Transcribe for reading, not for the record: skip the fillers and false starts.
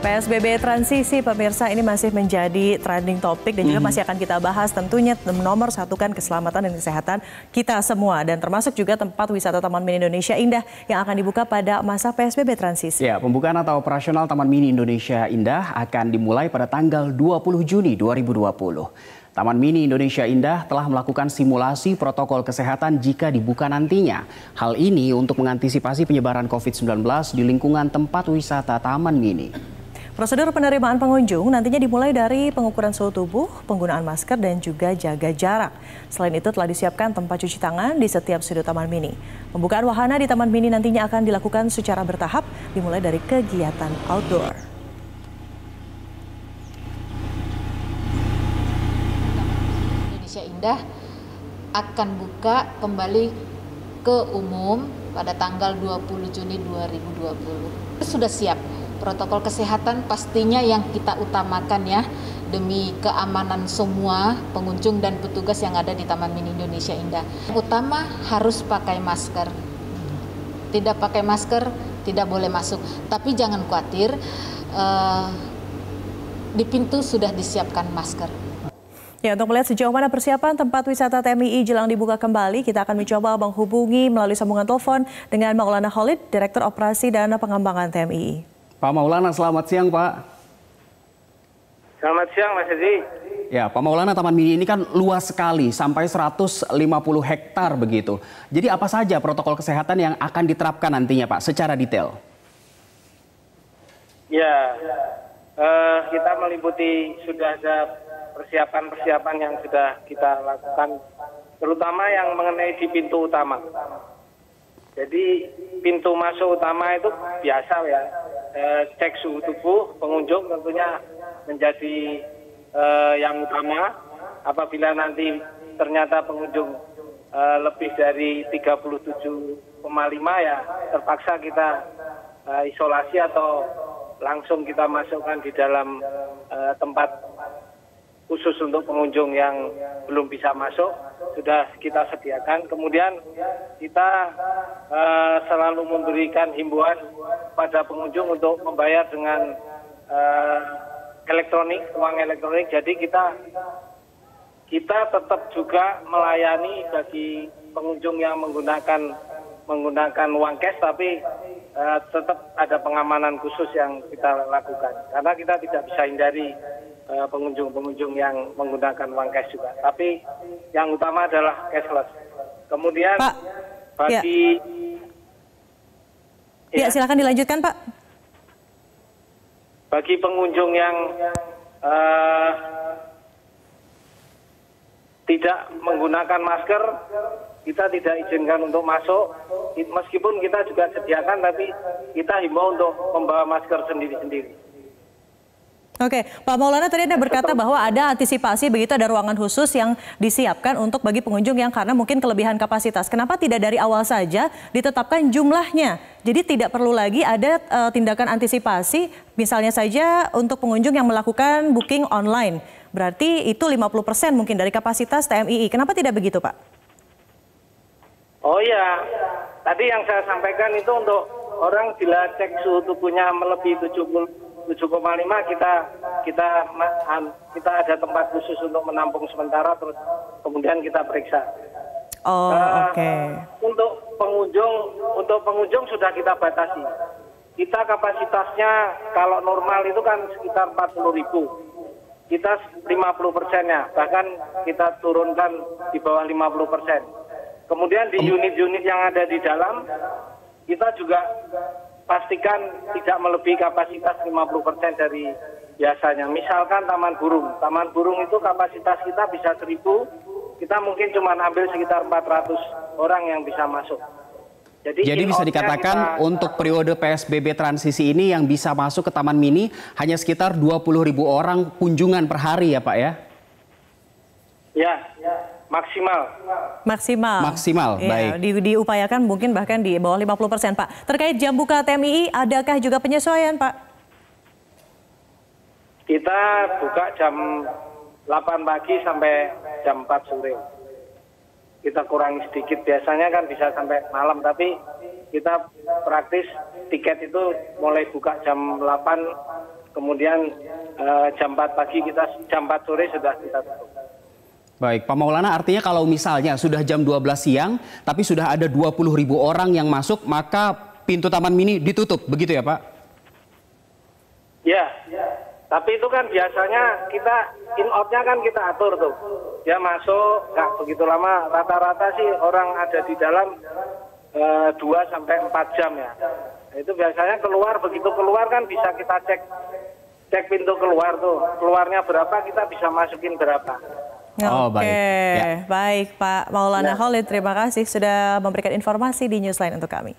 PSBB transisi pemirsa ini masih menjadi trending topik dan juga masih akan kita bahas tentunya nomor satukan keselamatan dan kesehatan kita semua dan termasuk juga tempat wisata Taman Mini Indonesia Indah yang akan dibuka pada masa PSBB transisi. Ya, pembukaan atau operasional Taman Mini Indonesia Indah akan dimulai pada tanggal 20 Juni 2020. Taman Mini Indonesia Indah telah melakukan simulasi protokol kesehatan jika dibuka nantinya. Hal ini untuk mengantisipasi penyebaran COVID-19 di lingkungan tempat wisata Taman Mini. Prosedur penerimaan pengunjung nantinya dimulai dari pengukuran suhu tubuh, penggunaan masker, dan juga jaga jarak. Selain itu telah disiapkan tempat cuci tangan di setiap sudut Taman Mini. Pembukaan wahana di Taman Mini nantinya akan dilakukan secara bertahap, dimulai dari kegiatan outdoor. Indonesia Indah akan buka kembali ke umum pada tanggal 20 Juni 2020. Sudah siap. Protokol kesehatan pastinya yang kita utamakan ya, demi keamanan semua pengunjung dan petugas yang ada di Taman Mini Indonesia Indah. Utama harus pakai masker. Tidak pakai masker tidak boleh masuk. Tapi jangan khawatir, di pintu sudah disiapkan masker. Ya, untuk melihat sejauh mana persiapan tempat wisata TMII jelang dibuka kembali, kita akan mencoba menghubungi melalui sambungan telepon dengan Maulana Khalid, Direktur Operasi dan Pengembangan TMII. Pak Maulana, selamat siang Pak. Selamat siang Mas Edi. Ya, Pak Maulana, Taman Mini ini kan luas sekali, sampai 150 hektar begitu. Jadi apa saja protokol kesehatan yang akan diterapkan nantinya Pak, secara detail? Ya, kita meliputi sudah ada persiapan-persiapan yang sudah kita lakukan, terutama yang mengenai di pintu utama. Jadi pintu masuk utama itu biasa ya, cek suhu tubuh pengunjung tentunya menjadi yang utama. Apabila nanti ternyata pengunjung lebih dari 37,5 ya terpaksa kita isolasi atau langsung kita masukkan di dalam tempat khusus untuk pengunjung yang belum bisa masuk, sudah kita sediakan. Kemudian kita selalu memberikan himbauan pada pengunjung untuk membayar dengan uang elektronik. Jadi kita tetap juga melayani bagi pengunjung yang menggunakan uang cash, tapi tetap ada pengamanan khusus yang kita lakukan. Karena kita tidak bisa hindari pengunjung-pengunjung yang menggunakan uang cash juga. Tapi yang utama adalah cashless. Kemudian Pak, bagi... Ya, silakan dilanjutkan Pak. Bagi pengunjung yang tidak menggunakan masker, kita tidak izinkan untuk masuk. Meskipun kita juga sediakan, tapi kita himbau untuk membawa masker sendiri-sendiri. Oke, Pak Maulana tadi Anda berkata bahwa ada antisipasi begitu, ada ruangan khusus yang disiapkan untuk bagi pengunjung yang karena mungkin kelebihan kapasitas. Kenapa tidak dari awal saja ditetapkan jumlahnya? Jadi tidak perlu lagi ada tindakan antisipasi, misalnya saja untuk pengunjung yang melakukan booking online. Berarti itu 50% mungkin dari kapasitas TMII. Kenapa tidak begitu, Pak? Oh iya, tadi yang saya sampaikan itu untuk orang bila cek suhu tubuhnya melebihi 7,5 kita ada tempat khusus untuk menampung sementara, terus kemudian kita periksa. Oh, oke. Untuk pengunjung sudah kita batasi. Kita kapasitasnya kalau normal itu kan sekitar 40.000. Kita 50%-nya, bahkan kita turunkan di bawah 50%. Kemudian di unit-unit yang ada di dalam kita juga pastikan tidak melebihi kapasitas 50% dari biasanya. Misalkan Taman Burung itu kapasitas kita bisa 1.000, kita mungkin cuma ambil sekitar 400 orang yang bisa masuk. Jadi bisa dikatakan untuk periode PSBB transisi ini yang bisa masuk ke Taman Mini hanya sekitar 20.000 orang kunjungan per hari ya Pak ya? Ya, maksimal. Maksimal, ya, baik. Diupayakan mungkin bahkan di bawah 50% Pak. Terkait jam buka TMII, adakah juga penyesuaian Pak? Kita buka jam 8 pagi sampai jam 4 sore. Kita kurangi sedikit, biasanya kan bisa sampai malam, tapi kita praktis tiket itu mulai buka jam 8 kemudian jam 4 pagi jam 4 sore sudah kita tutup. Baik, Pak Maulana, artinya kalau misalnya sudah jam 12 siang, tapi sudah ada 20.000 orang yang masuk, maka pintu Taman Mini ditutup, begitu ya Pak? Ya, tapi itu kan biasanya kita in-out-nya kan kita atur tuh. Dia masuk, nggak begitu lama, rata-rata sih orang ada di dalam 2 sampai 4 jam ya. Itu biasanya keluar, begitu keluar kan bisa kita cek pintu keluar tuh. Keluarnya berapa, kita bisa masukin berapa. Oh, Oke, baik. Ya. baik Pak Maulana Khalid, terima kasih sudah memberikan informasi di Newsline untuk kami.